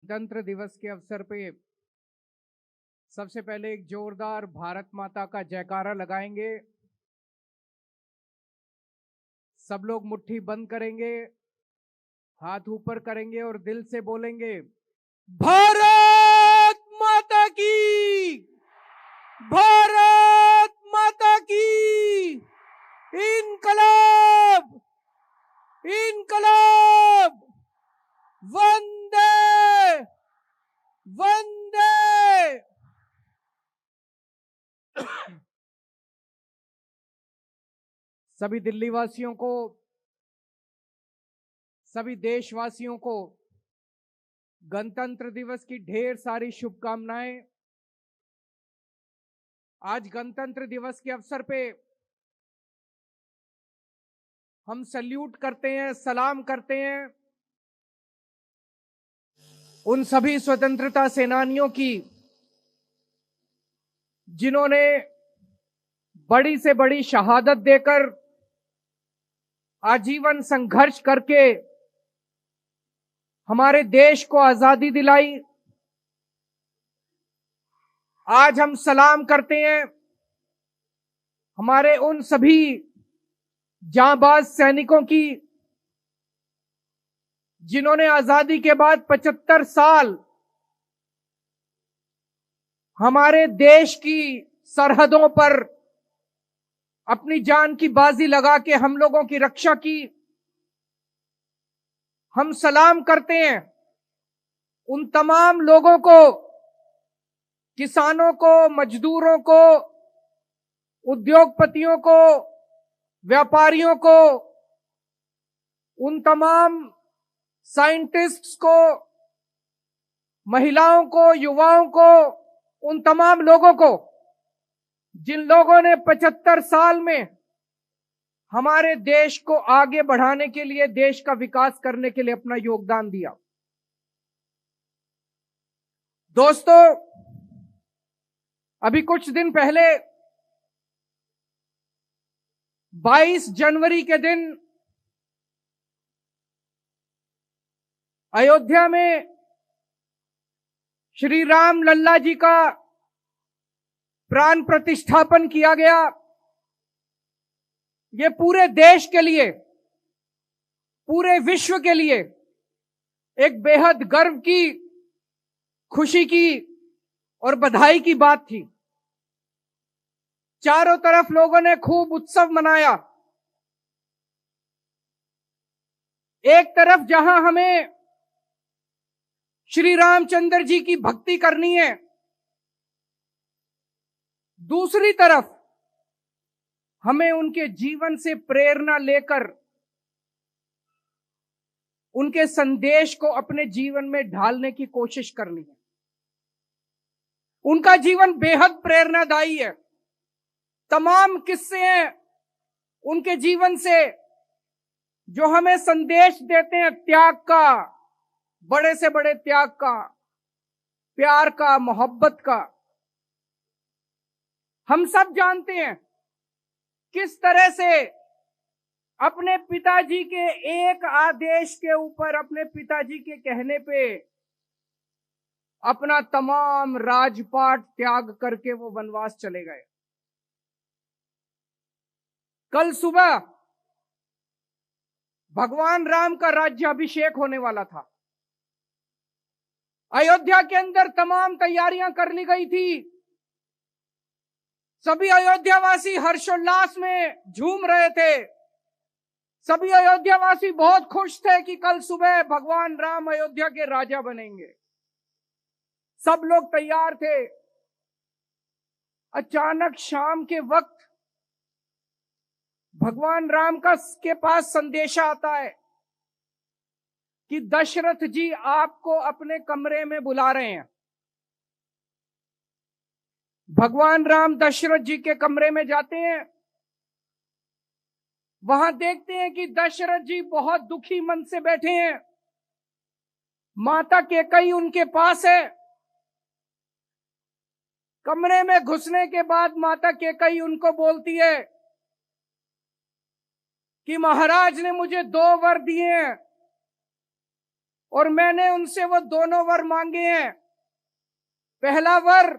गणतंत्र दिवस के अवसर पे सबसे पहले एक जोरदार भारत माता का जयकारा लगाएंगे। सब लोग मुट्ठी बंद करेंगे, हाथ ऊपर करेंगे और दिल से बोलेंगे, भारत माता की, भारत माता की, इनकलाब, इनकलाब, वंदे, वंदे। सभी दिल्ली वासियों को, सभी देशवासियों को गणतंत्र दिवस की ढेर सारी शुभकामनाएं। आज गणतंत्र दिवस के अवसर पे हम सल्यूट करते हैं, सलाम करते हैं उन सभी स्वतंत्रता सेनानियों की जिन्होंने बड़ी से बड़ी शहादत देकर, आजीवन संघर्ष करके हमारे देश को आजादी दिलाई। आज हम सलाम करते हैं हमारे उन सभी जांबाज सैनिकों की जिन्होंने आजादी के बाद 75 साल हमारे देश की सरहदों पर अपनी जान की बाजी लगा के हम लोगों की रक्षा की। हम सलाम करते हैं उन तमाम लोगों को, किसानों को, मजदूरों को, उद्योगपतियों को, व्यापारियों को, उन तमाम साइंटिस्ट्स को, महिलाओं को, युवाओं को, उन तमाम लोगों को जिन लोगों ने 75 साल में हमारे देश को आगे बढ़ाने के लिए, देश का विकास करने के लिए अपना योगदान दिया। दोस्तों, अभी कुछ दिन पहले 22 जनवरी के दिन अयोध्या में श्री राम लल्ला जी का प्राण प्रतिष्ठापन किया गया। ये पूरे देश के लिए, पूरे विश्व के लिए एक बेहद गर्व की, खुशी की और बधाई की बात थी। चारों तरफ लोगों ने खूब उत्सव मनाया। एक तरफ जहां हमें श्री रामचंद्र जी की भक्ति करनी है, दूसरी तरफ हमें उनके जीवन से प्रेरणा लेकर उनके संदेश को अपने जीवन में ढालने की कोशिश करनी है। उनका जीवन बेहद प्रेरणादायी है। तमाम किस्से हैं उनके जीवन से जो हमें संदेश देते हैं त्याग का, बड़े से बड़े त्याग का, प्यार का, मोहब्बत का। हम सब जानते हैं किस तरह से अपने पिताजी के एक आदेश के ऊपर, अपने पिताजी के कहने पे अपना तमाम राजपाट त्याग करके वो वनवास चले गए। कल सुबह भगवान राम का राज्याभिषेक होने वाला था। अयोध्या के अंदर तमाम तैयारियां कर ली गई थी। सभी अयोध्यावासी हर्षोल्लास में झूम रहे थे। सभी अयोध्यावासी बहुत खुश थे कि कल सुबह भगवान राम अयोध्या के राजा बनेंगे। सब लोग तैयार थे। अचानक शाम के वक्त भगवान राम के पास संदेशा आता है कि दशरथ जी आपको अपने कमरे में बुला रहे हैं। भगवान राम दशरथ जी के कमरे में जाते हैं। वहां देखते हैं कि दशरथ जी बहुत दुखी मन से बैठे हैं। माता कैकेयी उनके पास है। कमरे में घुसने के बाद माता कैकेयी उनको बोलती है कि महाराज ने मुझे 2 वर दिए हैं। और मैंने उनसे वो दोनों वर मांगे हैं। पहला वर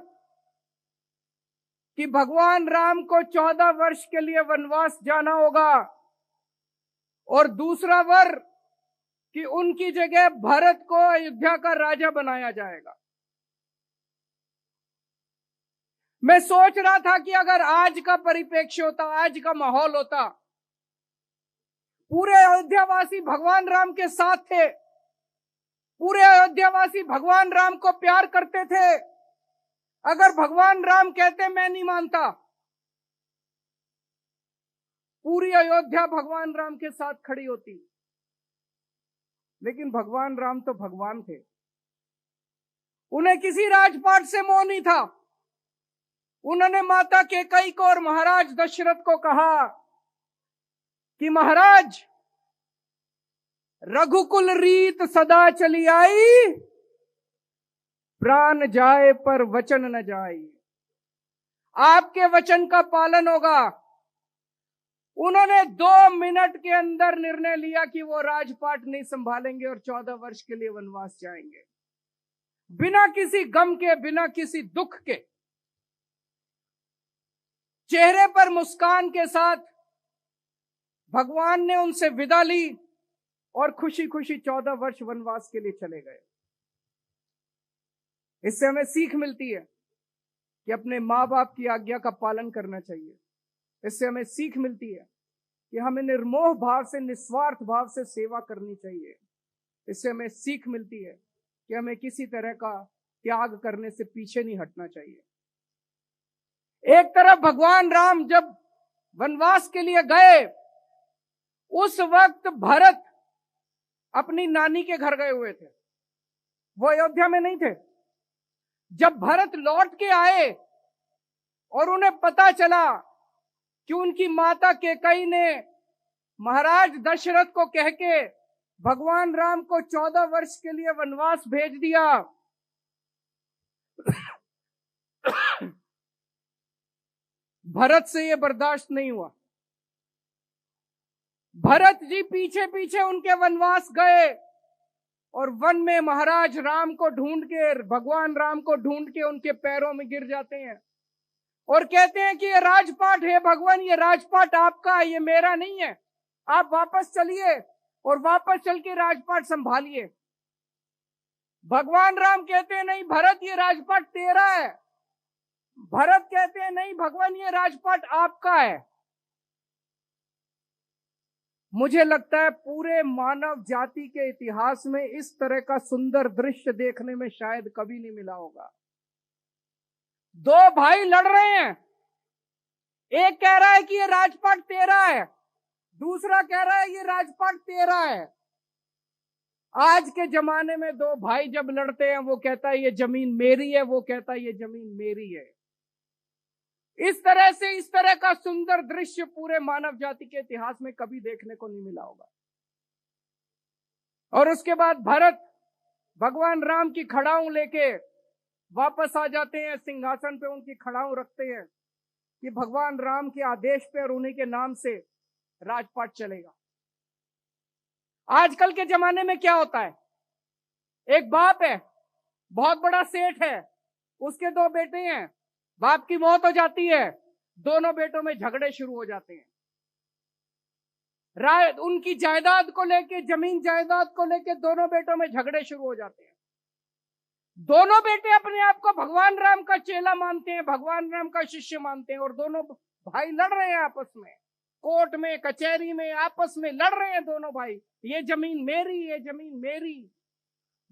कि भगवान राम को 14 वर्ष के लिए वनवास जाना होगा, और दूसरा वर कि उनकी जगह भरत को अयोध्या का राजा बनाया जाएगा। मैं सोच रहा था कि अगर आज का परिप्रेक्ष्य होता, आज का माहौल होता, पूरे अयोध्यावासी भगवान राम के साथ थे, पूरे अयोध्यावासी भगवान राम को प्यार करते थे, अगर भगवान राम कहते मैं नहीं मानता, पूरी अयोध्या भगवान राम के साथ खड़ी होती। लेकिन भगवान राम तो भगवान थे, उन्हें किसी राजपाट से मोह नहीं था। उन्होंने माता कैकेयी को और महाराज दशरथ को कहा कि महाराज, रघुकुल रीत सदा चली आई, प्राण जाए पर वचन न जाए। आपके वचन का पालन होगा। उन्होंने 2 मिनट के अंदर निर्णय लिया कि वो राजपाट नहीं संभालेंगे और 14 वर्ष के लिए वनवास जाएंगे, बिना किसी गम के, बिना किसी दुख के, चेहरे पर मुस्कान के साथ भगवान ने उनसे विदा ली और खुशी खुशी 14 वर्ष वनवास के लिए चले गए। इससे हमें सीख मिलती है कि अपने माँ बाप की आज्ञा का पालन करना चाहिए। इससे हमें सीख मिलती है कि हमें निर्मोह भाव से, निस्वार्थ भाव से सेवा करनी चाहिए। इससे हमें सीख मिलती है कि हमें किसी तरह का त्याग करने से पीछे नहीं हटना चाहिए। एक तरफ भगवान राम जब वनवास के लिए गए, उस वक्त भरत अपनी नानी के घर गए हुए थे, वो अयोध्या में नहीं थे। जब भरत लौट के आए और उन्हें पता चला कि उनकी माता कैकेयी ने महाराज दशरथ को कह के भगवान राम को 14 वर्ष के लिए वनवास भेज दिया, भरत से यह बर्दाश्त नहीं हुआ। भरत जी पीछे पीछे उनके वनवास गए और वन में महाराज राम को ढूंढ के, भगवान राम को ढूंढ के उनके पैरों में गिर जाते हैं और कहते हैं कि ये राजपाट है भगवान, ये राजपाट आपका है, ये मेरा नहीं है, आप वापस चलिए और वापस चल के राजपाट संभालिए। भगवान राम कहते हैं नहीं भरत, ये राजपाट तेरा है। भरत कहते हैं नहीं भगवान, ये राजपाट आपका है। मुझे लगता है पूरे मानव जाति के इतिहास में इस तरह का सुंदर दृश्य देखने में शायद कभी नहीं मिला होगा। 2 भाई लड़ रहे हैं, एक कह रहा है कि ये राजपाट तेरा है, दूसरा कह रहा है ये राजपाट तेरा है। आज के जमाने में 2 भाई जब लड़ते हैं, वो कहता है ये जमीन मेरी है, वो कहता है ये जमीन मेरी है। इस तरह से, इस तरह का सुंदर दृश्य पूरे मानव जाति के इतिहास में कभी देखने को नहीं मिला होगा। और उसके बाद भरत भगवान राम की खड़ाऊं लेके वापस आ जाते हैं, सिंहासन पे उनकी खड़ाऊं रखते हैं कि भगवान राम के आदेश पे और उन्हीं के नाम से राजपाट चलेगा। आजकल के जमाने में क्या होता है, एक बाप है, बहुत बड़ा सेठ है, उसके 2 बेटे हैं, बाप की मौत हो जाती है, दोनों बेटों में झगड़े शुरू हो जाते हैं। उनकी जायदाद को लेके, जमीन जायदाद को लेके दोनों बेटों में झगड़े शुरू हो जाते हैं। दोनों बेटे अपने आप को भगवान राम का चेला मानते हैं, भगवान राम का शिष्य मानते हैं, और दोनों भाई लड़ रहे हैं आपस में, कोर्ट में, कचहरी में, आपस में लड़ रहे हैं दोनों भाई, ये जमीन मेरी, ये जमीन मेरी।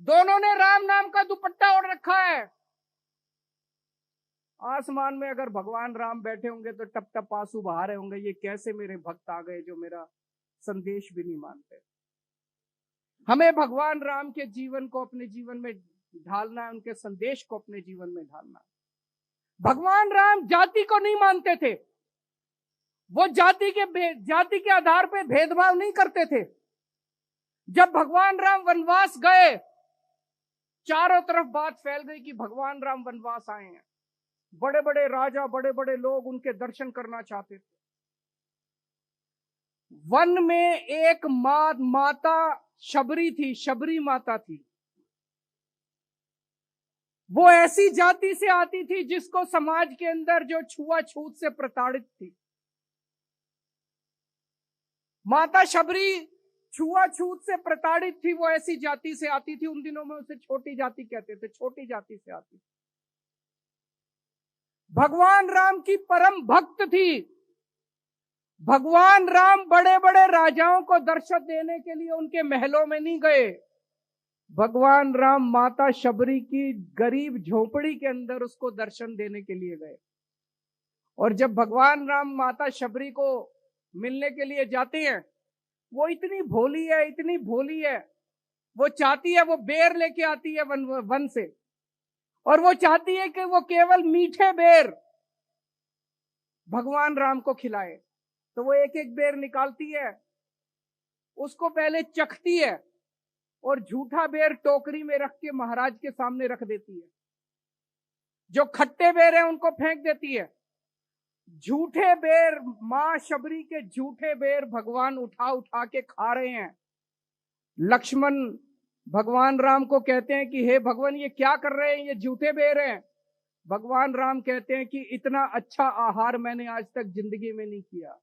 दोनों ने राम नाम का दुपट्टा ओढ़ रखा है। आसमान में अगर भगवान राम बैठे होंगे तो टप टप आंसू बहा रहे होंगे, ये कैसे मेरे भक्त आ गए जो मेरा संदेश भी नहीं मानते। हमें भगवान राम के जीवन को अपने जीवन में ढालना है, उनके संदेश को अपने जीवन में ढालना है। भगवान राम जाति को नहीं मानते थे, वो जाति के आधार पर भेदभाव नहीं करते थे। जब भगवान राम वनवास गए, चारों तरफ बात फैल गई कि भगवान राम वनवास आए हैं। बड़े बड़े राजा, बड़े बड़े लोग उनके दर्शन करना चाहते थे। वन में एक माता शबरी थी, शबरी माता थी। वो ऐसी जाति से आती थी जिसको समाज के अंदर जो छुआछूत से प्रताड़ित थी। माता शबरी छुआछूत से प्रताड़ित थी, वो ऐसी जाति से आती थी। उन दिनों में उसे छोटी जाति कहते थे, छोटी जाति से आती। भगवान राम की परम भक्त थी। भगवान राम बड़े बड़े राजाओं को दर्शन देने के लिए उनके महलों में नहीं गए। भगवान राम माता शबरी की गरीब झोपड़ी के अंदर उसको दर्शन देने के लिए गए। और जब भगवान राम माता शबरी को मिलने के लिए जाते हैं, वो इतनी भोली है, इतनी भोली है, वो चाहती है, वो बेर लेके आती है वन से, और वो चाहती है कि वो केवल मीठे बेर भगवान राम को खिलाए। तो वो एक एक बेर निकालती है, उसको पहले चखती है और झूठा बेर टोकरी में रख के महाराज के सामने रख देती है। जो खट्टे बेर है उनको फेंक देती है। झूठे बेर, मां शबरी के झूठे बेर भगवान उठा उठा के खा रहे हैं। लक्ष्मण भगवान राम को कहते हैं कि हे भगवान, ये क्या कर रहे हैं, ये झूठे बेर हैं। भगवान राम कहते हैं कि इतना अच्छा आहार मैंने आज तक जिंदगी में नहीं किया।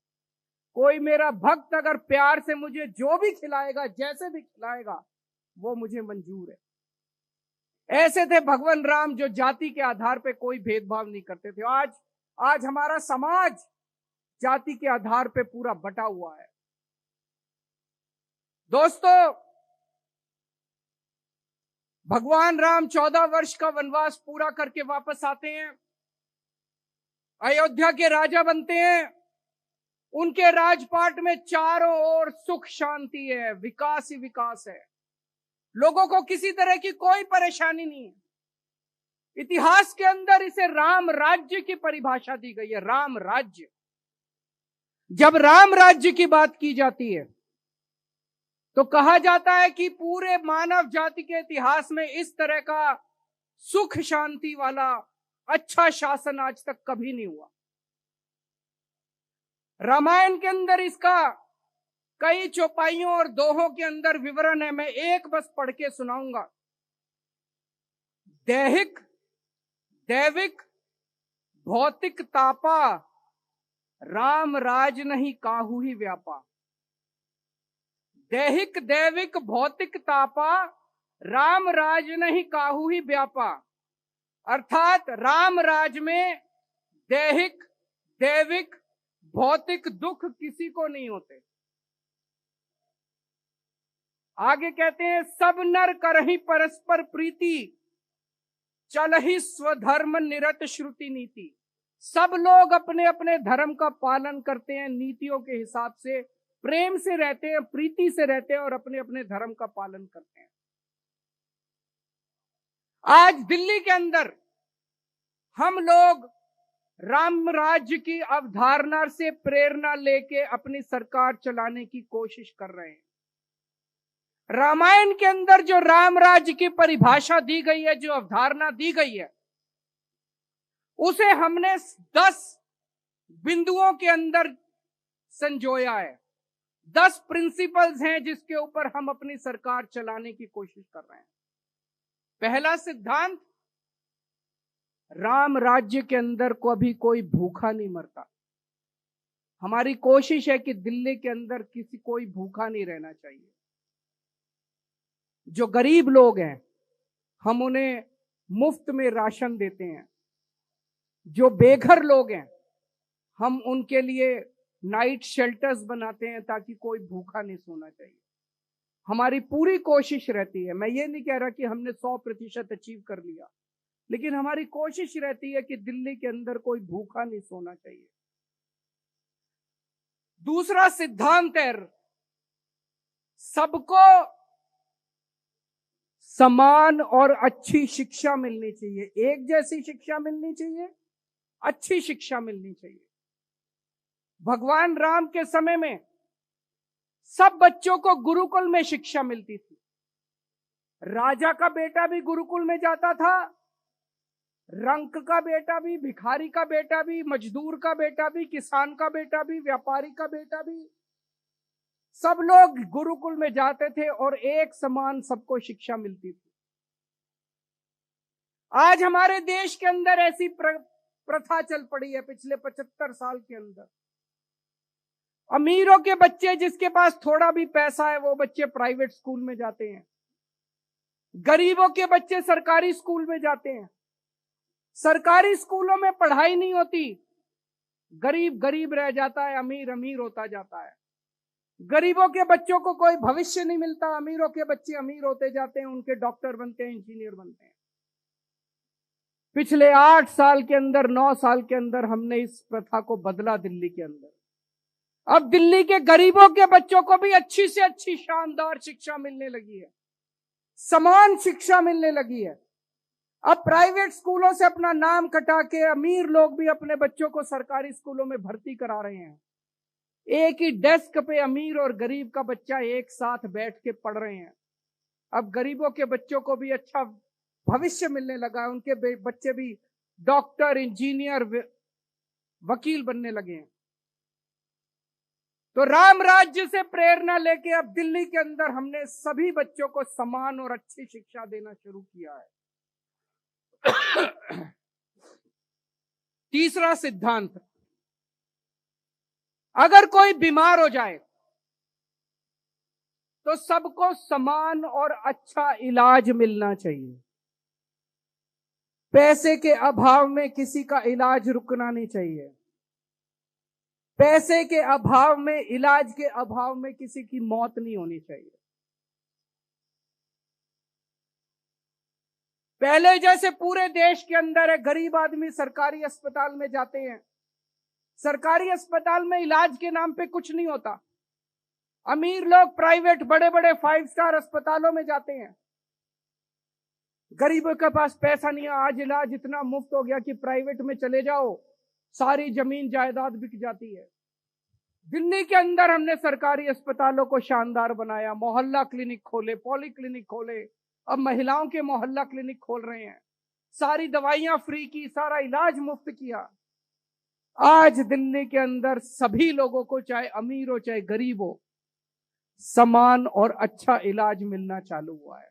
कोई मेरा भक्त अगर प्यार से मुझे जो भी खिलाएगा, जैसे भी खिलाएगा, वो मुझे मंजूर है। ऐसे थे भगवान राम, जो जाति के आधार पे कोई भेदभाव नहीं करते थे। आज हमारा समाज जाति के आधार पे पूरा बटा हुआ है। दोस्तों, भगवान राम 14 वर्ष का वनवास पूरा करके वापस आते हैं, अयोध्या के राजा बनते हैं। उनके राजपाट में चारों ओर सुख शांति है, विकास ही विकास है। लोगों को किसी तरह की कोई परेशानी नहीं है। इतिहास के अंदर इसे राम राज्य की परिभाषा दी गई है, राम राज्य। जब राम राज्य की बात की जाती है तो कहा जाता है कि पूरे मानव जाति के इतिहास में इस तरह का सुख शांति वाला अच्छा शासन आज तक कभी नहीं हुआ। रामायण के अंदर इसका कई चौपाइयों और दोहों के अंदर विवरण है। मैं एक बस पढ़ के सुनाऊंगा। दैहिक दैविक भौतिक तापा, राम राज नहीं काहू ही व्यापा। दैहिक दैविक भौतिक तापा, राम राज नहीं काहू ही व्यापा। अर्थात राम राज में दैहिक दैविक भौतिक दुख किसी को नहीं होते। आगे कहते हैं, सब नर करहि परस्पर प्रीति, चलहि स्वधर्म निरत श्रुति नीति। सब लोग अपने अपने धर्म का पालन करते हैं, नीतियों के हिसाब से प्रेम से रहते हैं, प्रीति से रहते हैं और अपने अपने धर्म का पालन करते हैं। आज दिल्ली के अंदर हम लोग राम राज्य की अवधारणा से प्रेरणा लेके अपनी सरकार चलाने की कोशिश कर रहे हैं। रामायण के अंदर जो राम राज्य की परिभाषा दी गई है, जो अवधारणा दी गई है, उसे हमने 10 बिंदुओं के अंदर संजोया है। 10 प्रिंसिपल्स हैं जिसके ऊपर हम अपनी सरकार चलाने की कोशिश कर रहे हैं। पहला सिद्धांत, राम राज्य के अंदर कभी कोई भूखा नहीं मरता। हमारी कोशिश है कि दिल्ली के अंदर कोई भूखा नहीं रहना चाहिए। जो गरीब लोग हैं हम उन्हें मुफ्त में राशन देते हैं। जो बेघर लोग हैं हम उनके लिए नाइट शेल्टर्स बनाते हैं ताकि कोई भूखा नहीं सोना चाहिए। हमारी पूरी कोशिश रहती है, मैं ये नहीं कह रहा कि हमने 100% अचीव कर लिया, लेकिन हमारी कोशिश रहती है कि दिल्ली के अंदर कोई भूखा नहीं सोना चाहिए। दूसरा सिद्धांत है, सबको समान और अच्छी शिक्षा मिलनी चाहिए। एक जैसी शिक्षा मिलनी चाहिए, अच्छी शिक्षा मिलनी चाहिए। भगवान राम के समय में सब बच्चों को गुरुकुल में शिक्षा मिलती थी। राजा का बेटा भी गुरुकुल में जाता था, रंक का बेटा भी, भिखारी का बेटा भी, मजदूर का बेटा भी, किसान का बेटा भी, व्यापारी का बेटा भी, सब लोग गुरुकुल में जाते थे और एक समान सबको शिक्षा मिलती थी। आज हमारे देश के अंदर ऐसी प्रथा चल पड़ी है पिछले 75 साल के अंदर। अमीरों के बच्चे, जिसके पास थोड़ा भी पैसा है, वो बच्चे प्राइवेट स्कूल में जाते हैं। गरीबों के बच्चे सरकारी स्कूल में जाते हैं। सरकारी स्कूलों में पढ़ाई नहीं होती, गरीब गरीब रह जाता है, अमीर अमीर होता जाता है। गरीबों के बच्चों को कोई भविष्य नहीं मिलता, अमीरों के बच्चे अमीर होते जाते हैं, उनके डॉक्टर बनते हैं, इंजीनियर बनते हैं। पिछले 8 साल के अंदर, 9 साल के अंदर हमने इस प्रथा को बदला दिल्ली के अंदर। अब दिल्ली के गरीबों के बच्चों को भी अच्छी से अच्छी शानदार शिक्षा मिलने लगी है, समान शिक्षा मिलने लगी है। अब प्राइवेट स्कूलों से अपना नाम कटा के अमीर लोग भी अपने बच्चों को सरकारी स्कूलों में भर्ती करा रहे हैं। एक ही डेस्क पे अमीर और गरीब का बच्चा एक साथ बैठ के पढ़ रहे हैं। अब गरीबों के बच्चों को भी अच्छा भविष्य मिलने लगा है, उनके बच्चे भी डॉक्टर, इंजीनियर, वकील बनने लगे हैं। तो राम राज्य से प्रेरणा लेके अब दिल्ली के अंदर हमने सभी बच्चों को समान और अच्छी शिक्षा देना शुरू किया है। तीसरा सिद्धांत, अगर कोई बीमार हो जाए तो सबको समान और अच्छा इलाज मिलना चाहिए। पैसे के अभाव में किसी का इलाज रुकना नहीं चाहिए। पैसे के अभाव में, इलाज के अभाव में किसी की मौत नहीं होनी चाहिए। पहले जैसे पूरे देश के अंदर है, गरीब आदमी सरकारी अस्पताल में जाते हैं, सरकारी अस्पताल में इलाज के नाम पे कुछ नहीं होता। अमीर लोग प्राइवेट बड़े बड़े 5 स्टार अस्पतालों में जाते हैं। गरीबों के पास पैसा नहीं है। आज इलाज इतना मुफ्त हो गया कि प्राइवेट में चले जाओ, सारी जमीन जायदाद बिक जाती है। दिल्ली के अंदर हमने सरकारी अस्पतालों को शानदार बनाया, मोहल्ला क्लिनिक खोले, पॉली क्लिनिक खोले, अब महिलाओं के मोहल्ला क्लिनिक खोल रहे हैं, सारी दवाइयां फ्री की, सारा इलाज मुफ्त किया। आज दिल्ली के अंदर सभी लोगों को, चाहे अमीर हो चाहे गरीब हो, समान और अच्छा इलाज मिलना चालू हुआ है।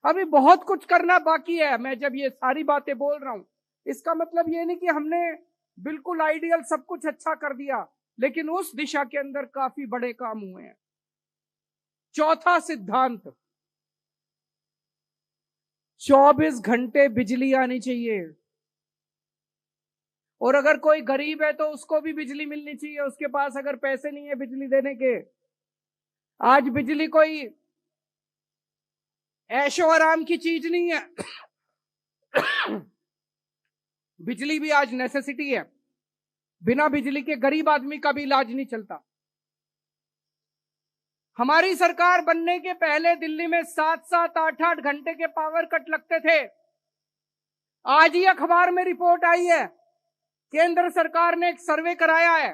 अभी बहुत कुछ करना बाकी है। मैं जब ये सारी बातें बोल रहा हूं, इसका मतलब ये नहीं कि हमने बिल्कुल आइडियल सब कुछ अच्छा कर दिया, लेकिन उस दिशा के अंदर काफी बड़े काम हुए हैं। चौथा सिद्धांत, 24 घंटे बिजली आनी चाहिए। और अगर कोई गरीब है तो उसको भी बिजली मिलनी चाहिए, उसके पास अगर पैसे नहीं है बिजली देने के। आज बिजली कोई ऐशो आराम की चीज नहीं है। बिजली भी आज नेसेसिटी है। बिना बिजली के गरीब आदमी का भी इलाज नहीं चलता। हमारी सरकार बनने के पहले दिल्ली में 7-7, 8-8 घंटे के पावर कट लगते थे। आज ही अखबार में रिपोर्ट आई है, केंद्र सरकार ने एक सर्वे कराया है,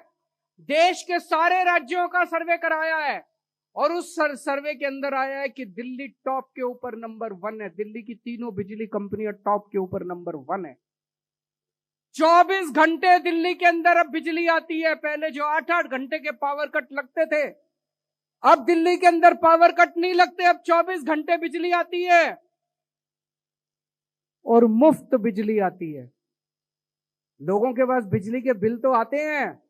देश के सारे राज्यों का सर्वे कराया है, और उस सर्वे के अंदर आया है कि दिल्ली टॉप के ऊपर नंबर 1 है। दिल्ली की तीनों बिजली कंपनियां टॉप के ऊपर नंबर 1 है। 24 घंटे दिल्ली के अंदर अब बिजली आती है। पहले जो 8-8 घंटे के पावर कट लगते थे, अब दिल्ली के अंदर पावर कट नहीं लगते, अब 24 घंटे बिजली आती है और मुफ्त बिजली आती है। लोगों के पास बिजली के बिल तो आते हैं,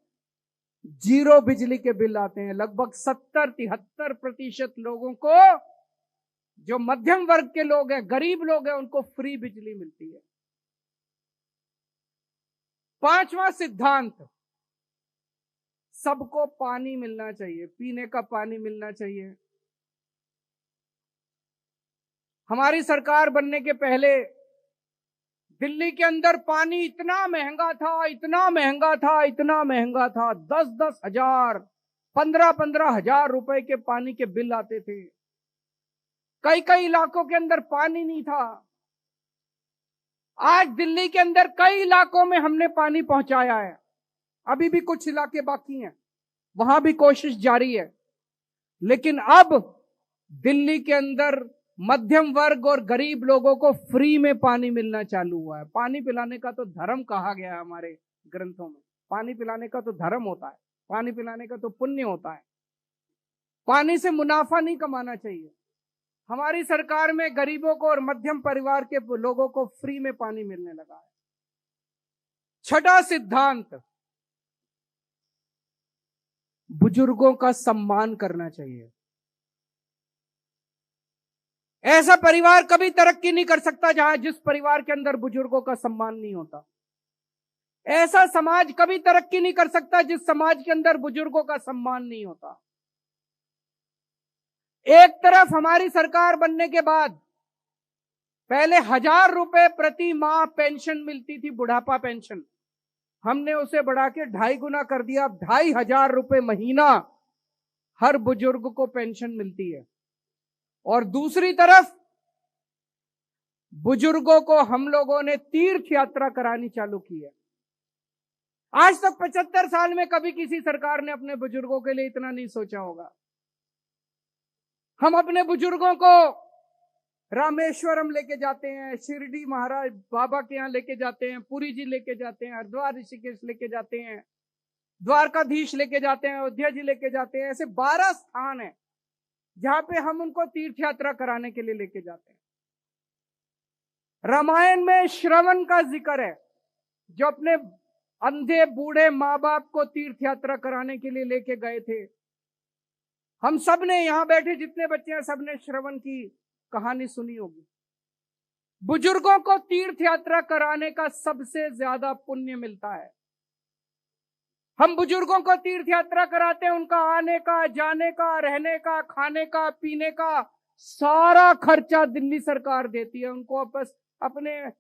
जीरो बिजली के बिल आते हैं। लगभग 70-73% लोगों को, जो मध्यम वर्ग के लोग हैं, गरीब लोग हैं, उनको फ्री बिजली मिलती है। पांचवा सिद्धांत, सबको पानी मिलना चाहिए, पीने का पानी मिलना चाहिए। हमारी सरकार बनने के पहले दिल्ली के अंदर पानी इतना महंगा था, इतना महंगा था, इतना महंगा था, 10-10 हजार, 15-15 हजार रुपए के पानी के बिल आते थे। कई कई इलाकों के अंदर पानी नहीं था। आज दिल्ली के अंदर कई इलाकों में हमने पानी पहुंचाया है। अभी भी कुछ इलाके बाकी हैं, वहां भी कोशिश जारी है। लेकिन अब दिल्ली के अंदर मध्यम वर्ग और गरीब लोगों को फ्री में पानी मिलना चालू हुआ है। पानी पिलाने का तो धर्म कहा गया है हमारे ग्रंथों में। पानी पिलाने का तो धर्म होता है, पानी पिलाने का तो पुण्य होता है। पानी से मुनाफा नहीं कमाना चाहिए। हमारी सरकार में गरीबों को और मध्यम परिवार के लोगों को फ्री में पानी मिलने लगा है। छठा सिद्धांत, बुजुर्गों का सम्मान करना चाहिए। ऐसा परिवार कभी तरक्की नहीं कर सकता जहां जिस परिवार के अंदर बुजुर्गों का सम्मान नहीं होता। ऐसा समाज कभी तरक्की नहीं कर सकता जिस समाज के अंदर बुजुर्गों का सम्मान नहीं होता। एक तरफ हमारी सरकार बनने के बाद पहले 1000 रुपए प्रति माह पेंशन मिलती थी, बुढ़ापा पेंशन, हमने उसे बढ़ा के 2.5 गुना कर दिया। अब 2500 रुपए महीना हर बुजुर्ग को पेंशन मिलती है। और दूसरी तरफ बुजुर्गों को हम लोगों ने तीर्थ यात्रा करानी चालू की है। आज तक 75 साल में कभी किसी सरकार ने अपने बुजुर्गों के लिए इतना नहीं सोचा होगा। हम अपने बुजुर्गों को रामेश्वरम लेके जाते हैं, शिरडी महाराज बाबा के यहां लेके जाते हैं, पुरी जी लेके जाते हैं, हरिद्वार ऋषिकेश लेके जाते हैं, द्वारकाधीश लेके जाते हैं, अयोध्या जी लेके जाते हैं। ऐसे 12 स्थान है जहां पे हम उनको तीर्थ यात्रा कराने के लिए लेके जाते हैं। रामायण में श्रवण का जिक्र है, जो अपने अंधे बूढ़े माँ बाप को तीर्थ यात्रा कराने के लिए लेके गए थे। हम सब ने, यहां बैठे जितने बच्चे हैं, सबने श्रवण की कहानी सुनी होगी। बुजुर्गों को तीर्थ यात्रा कराने का सबसे ज्यादा पुण्य मिलता है। हम बुजुर्गों को तीर्थ यात्रा कराते हैं, उनका आने का, जाने का, रहने का, खाने का, पीने का सारा खर्चा दिल्ली सरकार देती है। उनको बस अपने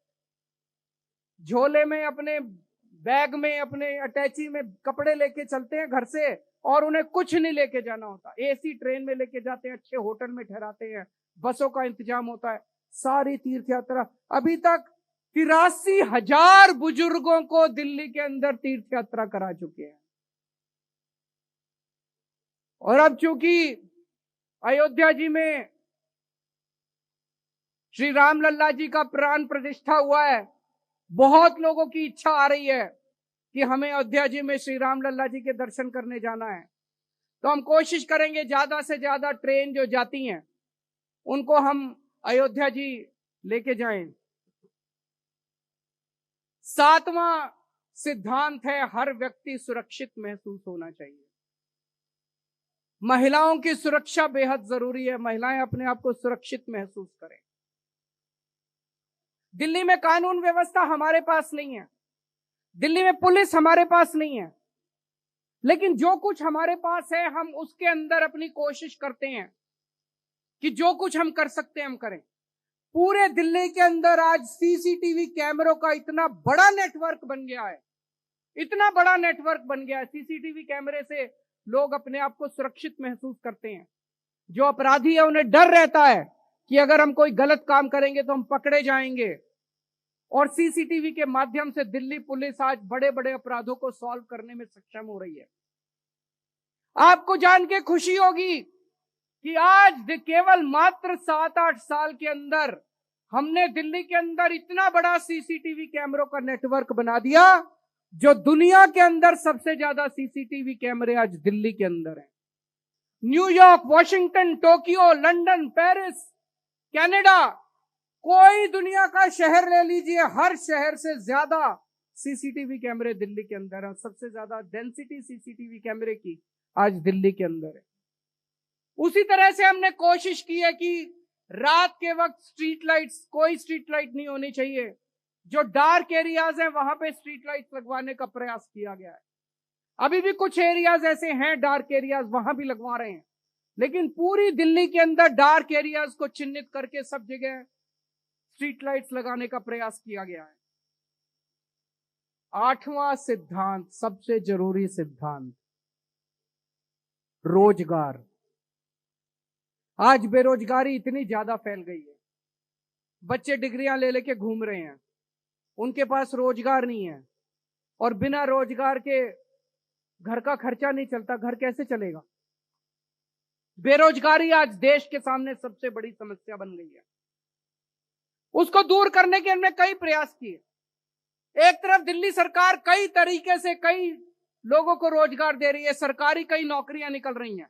झोले में, अपने बैग में, अपने अटैची में कपड़े लेके चलते हैं घर से, और उन्हें कुछ नहीं लेके जाना होता। एसी ट्रेन में लेके जाते हैं, अच्छे होटल में ठहराते हैं, बसों का इंतजाम होता है। सारी तीर्थ यात्रा, अभी तक 83,000 बुजुर्गों को दिल्ली के अंदर तीर्थ यात्रा करा चुके हैं। और अब चूंकि अयोध्या जी में श्री राम लल्ला जी का प्राण प्रतिष्ठा हुआ है, बहुत लोगों की इच्छा आ रही है कि हमें अयोध्या जी में श्री राम लल्ला जी के दर्शन करने जाना है। तो हम कोशिश करेंगे ज्यादा से ज्यादा ट्रेन जो जाती हैं उनको हम अयोध्या जी लेके जाएं। 7वां सिद्धांत है, हर व्यक्ति सुरक्षित महसूस होना चाहिए। महिलाओं की सुरक्षा बेहद जरूरी है। महिलाएं अपने आप को सुरक्षित महसूस करें। दिल्ली में कानून व्यवस्था हमारे पास नहीं है, दिल्ली में पुलिस हमारे पास नहीं है, लेकिन जो कुछ हमारे पास है हम उसके अंदर अपनी कोशिश करते हैं कि जो कुछ हम कर सकते हैं हम करें। पूरे दिल्ली के अंदर आज सीसीटीवी कैमरों का इतना बड़ा नेटवर्क बन गया है, इतना बड़ा नेटवर्क बन गया है। सीसीटीवी कैमरे से लोग अपने आप को सुरक्षित महसूस करते हैं। जो अपराधी है उन्हें डर रहता है कि अगर हम कोई गलत काम करेंगे तो हम पकड़े जाएंगे। और सीसीटीवी के माध्यम से दिल्ली पुलिस आज बड़े बड़े अपराधों को सॉल्व करने में सक्षम हो रही है। आपको जान के खुशी होगी कि आज केवल मात्र 7-8 साल के अंदर हमने दिल्ली के अंदर इतना बड़ा सीसीटीवी कैमरों का नेटवर्क बना दिया, जो दुनिया के अंदर सबसे ज्यादा सीसीटीवी कैमरे आज दिल्ली के अंदर हैं। New York, Washington, Tokyo, London, Paris, Canada, कोई दुनिया का शहर ले लीजिए, हर शहर से ज्यादा सीसीटीवी कैमरे दिल्ली के अंदर है। सबसे ज्यादा डेंसिटी सीसीटीवी कैमरे की आज दिल्ली के अंदर है। उसी तरह से हमने कोशिश की है कि रात के वक्त स्ट्रीट लाइट्स, कोई स्ट्रीट लाइट नहीं होनी चाहिए। जो डार्क एरियाज हैं वहां पे स्ट्रीट लाइट्स लगवाने का प्रयास किया गया है। अभी भी कुछ एरियाज ऐसे हैं डार्क एरियाज, वहां भी लगवा रहे हैं, लेकिन पूरी दिल्ली के अंदर डार्क एरियाज को चिन्हित करके सब जगह स्ट्रीट लाइट्स लगाने का प्रयास किया गया है। 8वां सिद्धांत, सबसे जरूरी सिद्धांत, रोजगार। आज बेरोजगारी इतनी ज्यादा फैल गई है, बच्चे डिग्रियां ले लेके घूम रहे हैं, उनके पास रोजगार नहीं है, और बिना रोजगार के घर का खर्चा नहीं चलता। घर कैसे चलेगा? बेरोजगारी आज देश के सामने सबसे बड़ी समस्या बन गई है। उसको दूर करने के हमने कई प्रयास किए। एक तरफ दिल्ली सरकार कई तरीके से कई लोगों को रोजगार दे रही है, सरकारी कई नौकरियां निकल रही हैं,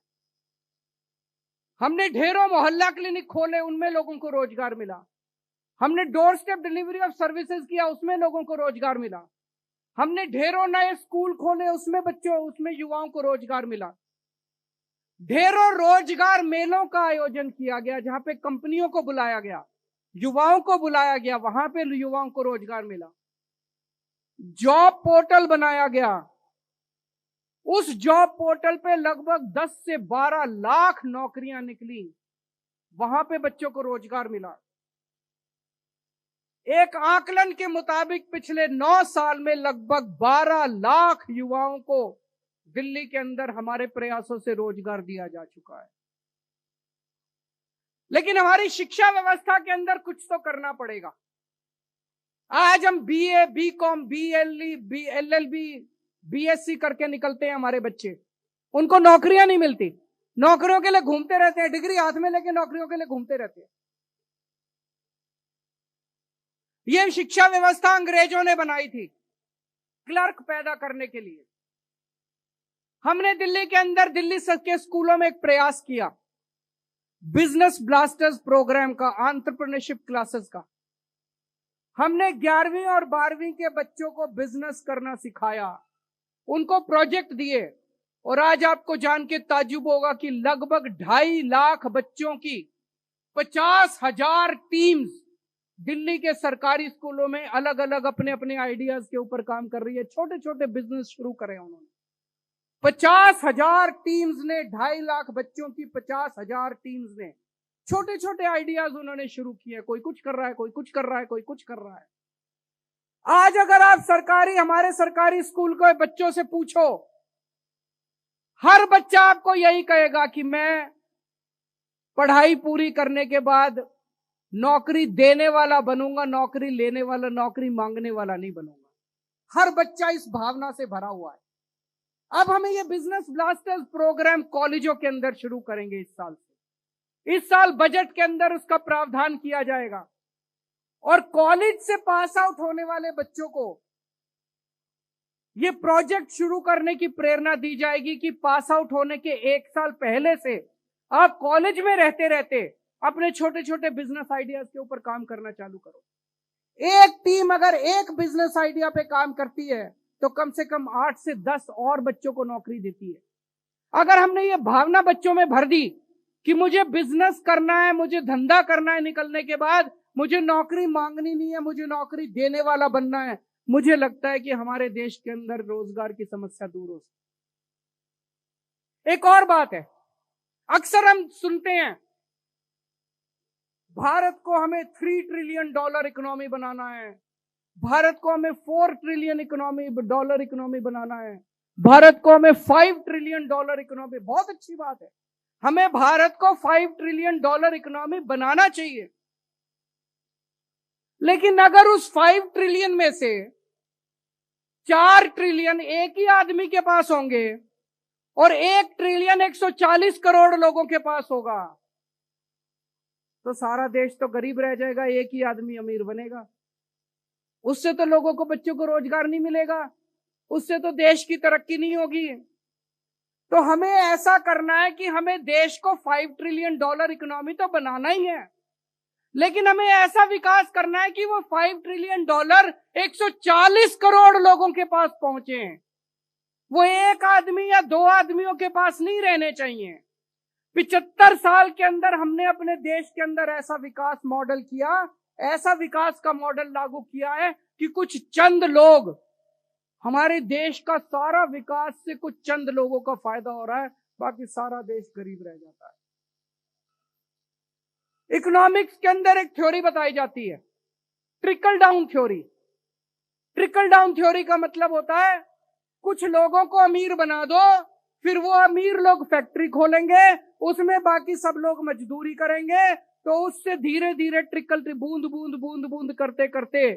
हमने ढेरों मोहल्ला क्लिनिक खोले, उनमें लोगों को रोजगार मिला। हमने door step delivery of services किया, उसमें लोगों को रोजगार मिला। हमने ढेरों नए स्कूल खोले, उसमें युवाओं को रोजगार मिला। ढेरों रोजगार मेलों का आयोजन किया गया, जहां पे कंपनियों को बुलाया गया, युवाओं को बुलाया गया, वहां पे युवाओं को रोजगार मिला। जॉब पोर्टल बनाया गया, उस जॉब पोर्टल पे लगभग 10 से 12 लाख नौकरियां निकली, वहां पे बच्चों को रोजगार मिला। एक आकलन के मुताबिक पिछले 9 साल में लगभग 12 लाख युवाओं को दिल्ली के अंदर हमारे प्रयासों से रोजगार दिया जा चुका है। लेकिन हमारी शिक्षा व्यवस्था के अंदर कुछ तो करना पड़ेगा। आज हम BA, BCom, BLE, BLLB, BSc करके निकलते हैं हमारे बच्चे, उनको नौकरियां नहीं मिलती, नौकरियों के लिए घूमते रहते हैं, डिग्री हाथ में लेके नौकरियों के लिए घूमते रहते हैं। यह शिक्षा व्यवस्था अंग्रेजों ने बनाई थी क्लर्क पैदा करने के लिए। हमने दिल्ली के अंदर, दिल्ली के स्कूलों में एक प्रयास किया बिजनेस ब्लास्टर्स प्रोग्राम का, एंटरप्रेन्योरशिप क्लासेस का। हमने 11वीं और 12वीं के बच्चों को बिजनेस करना सिखाया, उनको प्रोजेक्ट दिए, और आज आपको जान के ताज्जुब होगा कि लगभग 2.5 लाख बच्चों की 50,000 टीम्स दिल्ली के सरकारी स्कूलों में अलग अलग अपने अपने आइडियाज के ऊपर काम कर रही है। छोटे छोटे बिजनेस शुरू करे उन्होंने। 50,000 टीम्स ने, 2.5 लाख बच्चों की 50,000 टीम्स ने छोटे छोटे आइडियाज उन्होंने शुरू किए। कोई कुछ कर रहा है, कोई कुछ कर रहा है, कोई कुछ कर रहा है। आज अगर आप हमारे सरकारी स्कूल के बच्चों से पूछो, हर बच्चा आपको यही कहेगा कि मैं पढ़ाई पूरी करने के बाद नौकरी देने वाला बनूंगा, नौकरी लेने वाला, नौकरी मांगने वाला नहीं बनूंगा। हर बच्चा इस भावना से भरा हुआ है। अब हमें ये बिजनेस ब्लास्टर्स प्रोग्राम कॉलेजों के अंदर शुरू करेंगे इस साल से। इस साल बजट के अंदर उसका प्रावधान किया जाएगा, और कॉलेज से पास आउट होने वाले बच्चों को ये प्रोजेक्ट शुरू करने की प्रेरणा दी जाएगी कि पास आउट होने के 1 साल पहले से आप कॉलेज में रहते रहते अपने छोटे छोटे बिजनेस आइडियाज के ऊपर काम करना चालू करो। एक टीम अगर एक बिजनेस आइडिया पे काम करती है तो कम से कम 8 से 10 और बच्चों को नौकरी देती है। अगर हमने ये भावना बच्चों में भर दी कि मुझे बिजनेस करना है, मुझे धंधा करना है, निकलने के बाद मुझे नौकरी मांगनी नहीं है, मुझे नौकरी देने वाला बनना है, मुझे लगता है कि हमारे देश के अंदर रोजगार की समस्या दूर हो सकती है। एक और बात है, अक्सर हम सुनते हैं भारत को हमें $3 ट्रिलियन इकोनॉमी बनाना है, भारत को हमें $4 ट्रिलियन इकोनॉमी बनाना है, भारत को हमें $5 ट्रिलियन इकोनॉमी। बहुत अच्छी बात है, हमें भारत को $5 ट्रिलियन इकोनॉमी बनाना चाहिए। लेकिन अगर उस 5 ट्रिलियन में से 4 ट्रिलियन एक ही आदमी के पास होंगे और 1 ट्रिलियन 140 करोड़ लोगों के पास होगा, तो सारा देश तो गरीब रह जाएगा, एक ही आदमी अमीर बनेगा। उससे तो लोगों को, बच्चों को रोजगार नहीं मिलेगा, उससे तो देश की तरक्की नहीं होगी। तो हमें ऐसा करना है कि हमें देश को $5 ट्रिलियन इकोनॉमी तो बनाना ही है, लेकिन हमें ऐसा विकास करना है कि वो $5 ट्रिलियन 140 करोड़ लोगों के पास पहुंचे। वो एक आदमी या 2 आदमियों के पास नहीं रहने चाहिए। 75 साल के अंदर हमने अपने देश के अंदर ऐसा विकास मॉडल किया, ऐसा विकास का मॉडल लागू किया है कि कुछ चंद लोग, हमारे देश का सारा विकास से कुछ चंद लोगों का फायदा हो रहा है, बाकी सारा देश गरीब रह जाता है। इकोनॉमिक्स के अंदर एक थ्योरी बताई जाती है, trickle down theory. Trickle down theory का मतलब होता है कुछ लोगों को अमीर बना दो, फिर वो अमीर लोग फैक्ट्री खोलेंगे, उसमें बाकी सब लोग मजदूरी करेंगे, तो उससे धीरे धीरे ट्रिकल, बूंद बूंद बूंद बूंद करते करते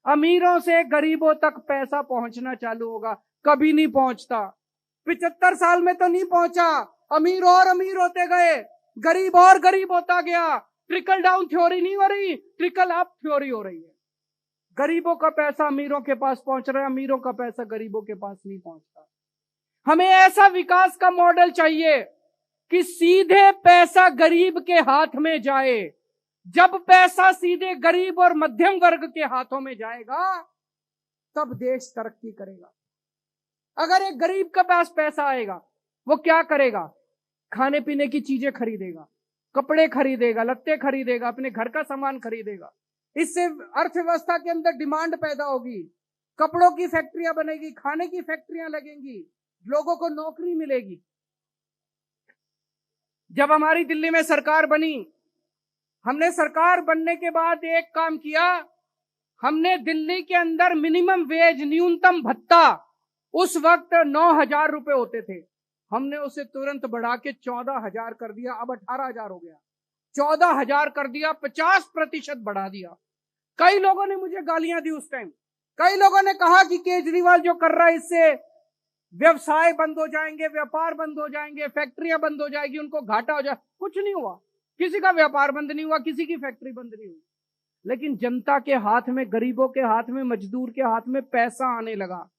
अमीरों से गरीबों तक पैसा पहुंचना चालू होगा। कभी नहीं पहुंचता। 75 साल में तो नहीं पहुंचा, अमीर और अमीर होते गए, गरीब और गरीब होता गया। ट्रिकल डाउन थ्योरी नहीं हो रही, ट्रिकल अप थ्योरी हो रही है। गरीबों का पैसा अमीरों के पास पहुंच रहा है, अमीरों का पैसा गरीबों के पास नहीं पहुंचता। हमें ऐसा विकास का मॉडल चाहिए कि सीधे पैसा गरीब के हाथ में जाए। जब पैसा सीधे गरीब और मध्यम वर्ग के हाथों में जाएगा तब देश तरक्की करेगा। अगर एक गरीब के पास पैसा आएगा, वो क्या करेगा? खाने पीने की चीजें खरीदेगा, कपड़े खरीदेगा, लत्ते खरीदेगा, अपने घर का सामान खरीदेगा। इससे अर्थव्यवस्था के अंदर डिमांड पैदा होगी, कपड़ों की फैक्ट्रियां बनेगी, खाने की फैक्ट्रियां लगेंगी, लोगों को नौकरी मिलेगी। जब हमारी दिल्ली में सरकार बनी, हमने सरकार बनने के बाद एक काम किया, हमने दिल्ली के अंदर मिनिमम वेज, न्यूनतम भत्ता उस वक्त 9,000 रुपए होते थे, हमने उसे तुरंत बढ़ा के 14,000 कर दिया। अब 18,000 हो गया। 14,000 कर दिया, 50% बढ़ा दिया। कई लोगों ने मुझे गालियां दी उस टाइम। कई लोगों ने कहा कि केजरीवाल जो कर रहा है इससे व्यवसाय बंद हो जाएंगे, व्यापार बंद हो जाएंगे, फैक्ट्रियां बंद हो जाएगी, उनको घाटा हो जाए। कुछ नहीं हुआ, किसी का व्यापार बंद नहीं हुआ, किसी की फैक्ट्री बंद नहीं हुई। लेकिन जनता के हाथ में, गरीबों के हाथ में, मजदूर के हाथ में पैसा आने लगा।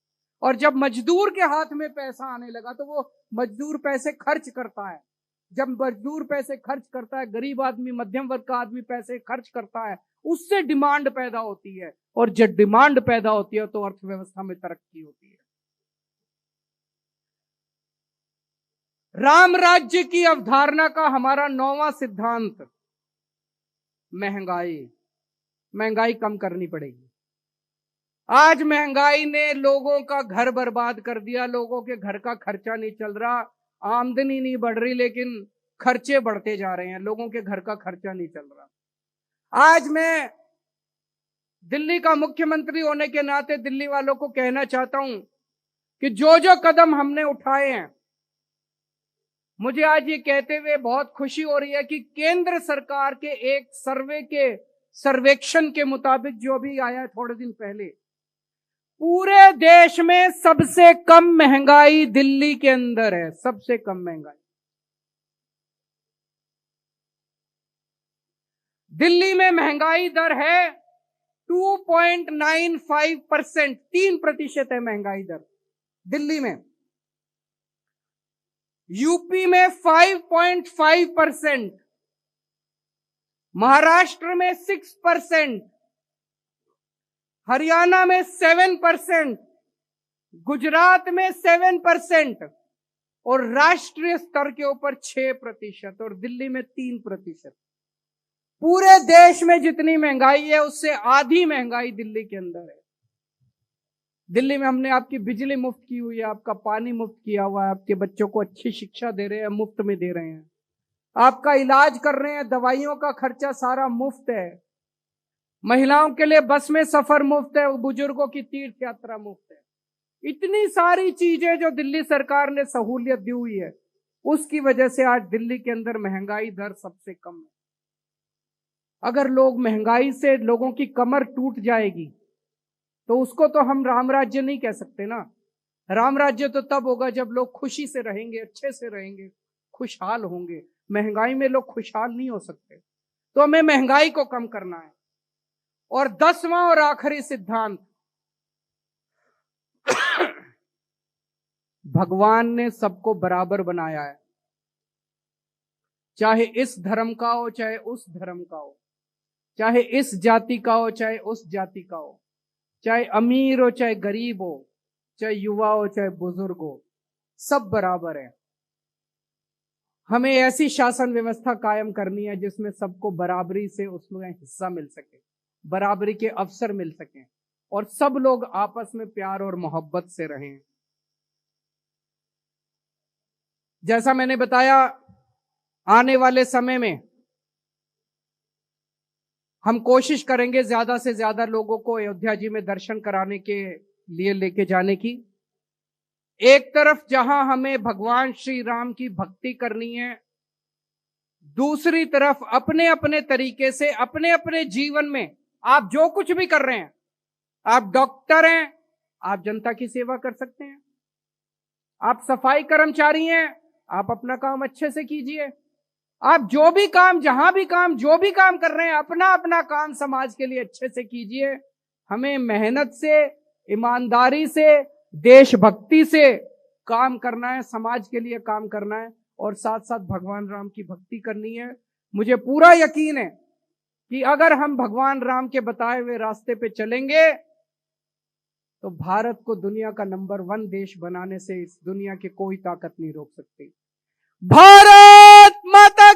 और जब मजदूर के हाथ में पैसा आने लगा तो वो मजदूर पैसे खर्च करता है। जब मजदूर पैसे खर्च करता है, गरीब आदमी, मध्यम वर्ग का आदमी पैसे खर्च करता है, उससे डिमांड पैदा होती है। और जब डिमांड पैदा होती है तो अर्थव्यवस्था में तरक्की होती है। राम राज्य की अवधारणा का हमारा 9वां सिद्धांत, महंगाई। महंगाई कम करनी पड़ेगी। आज महंगाई ने लोगों का घर बर्बाद कर दिया। लोगों के घर का खर्चा नहीं चल रहा, आमदनी नहीं बढ़ रही, लेकिन खर्चे बढ़ते जा रहे हैं। लोगों के घर का खर्चा नहीं चल रहा। आज मैं दिल्ली का मुख्यमंत्री होने के नाते दिल्ली वालों को कहना चाहता हूं कि जो जो कदम हमने उठाए हैं, मुझे आज ये कहते हुए बहुत खुशी हो रही है कि केंद्र सरकार के एक सर्वेक्षण के मुताबिक, जो भी आया है थोड़े दिन पहले, पूरे देश में सबसे कम महंगाई दिल्ली के अंदर है। सबसे कम महंगाई दिल्ली में महंगाई दर है 2.95%, 3% है महंगाई दर दिल्ली में। यूपी में 5.5%, महाराष्ट्र में 6%, हरियाणा में 7%, गुजरात में 7% और राष्ट्रीय स्तर के ऊपर 6% और दिल्ली में 3%। पूरे देश में जितनी महंगाई है उससे आधी महंगाई दिल्ली के अंदर है। दिल्ली में हमने आपकी बिजली मुफ्त की हुई है, आपका पानी मुफ्त किया हुआ है, आपके बच्चों को अच्छी शिक्षा दे रहे हैं, मुफ्त में दे रहे हैं, आपका इलाज कर रहे हैं, दवाइयों का खर्चा सारा मुफ्त है, महिलाओं के लिए बस में सफर मुफ्त है, बुजुर्गों की तीर्थ यात्रा मुफ्त है। इतनी सारी चीजें जो दिल्ली सरकार ने सहूलियत दी हुई है, उसकी वजह से आज दिल्ली के अंदर महंगाई दर सबसे कम है। अगर लोग महंगाई से लोगों की कमर टूट जाएगी तो उसको तो हम राम राज्य नहीं कह सकते ना। राम राज्य तो तब होगा जब लोग खुशी से रहेंगे, अच्छे से रहेंगे, खुशहाल होंगे। महंगाई में लोग खुशहाल नहीं हो सकते, तो हमें महंगाई को कम करना है। और 10वां और आखिरी सिद्धांत, भगवान ने सबको बराबर बनाया है, चाहे इस धर्म का हो, चाहे उस धर्म का हो, चाहे इस जाति का हो, चाहे उस जाति का हो, चाहे अमीर हो, चाहे गरीब हो, चाहे युवा हो, चाहे बुजुर्ग हो, सब बराबर है। हमें ऐसी शासन व्यवस्था कायम करनी है जिसमें सबको बराबरी से उसमें हिस्सा मिल सके, बराबरी के अवसर मिल सके और सब लोग आपस में प्यार और मोहब्बत से रहें। जैसा मैंने बताया, आने वाले समय में हम कोशिश करेंगे ज्यादा से ज्यादा लोगों को अयोध्या जी में दर्शन कराने के लिए लेके जाने की। एक तरफ जहां हमें भगवान श्री राम की भक्ति करनी है, दूसरी तरफ अपने अपने तरीके से, अपने अपने जीवन में आप जो कुछ भी कर रहे हैं, आप डॉक्टर हैं, आप जनता की सेवा कर सकते हैं, आप सफाई कर्मचारी हैं, आप अपना काम अच्छे से कीजिए, आप जो भी काम, जहां भी काम, जो भी काम कर रहे हैं, अपना अपना काम समाज के लिए अच्छे से कीजिए। हमें मेहनत से, ईमानदारी से, देशभक्ति से काम करना है, समाज के लिए काम करना है और साथ साथ भगवान राम की भक्ति करनी है। मुझे पूरा यकीन है कि अगर हम भगवान राम के बताए हुए रास्ते पे चलेंगे तो भारत को दुनिया का नंबर 1 देश बनाने से इस दुनिया की कोई ताकत नहीं रोक सकती। भारत माता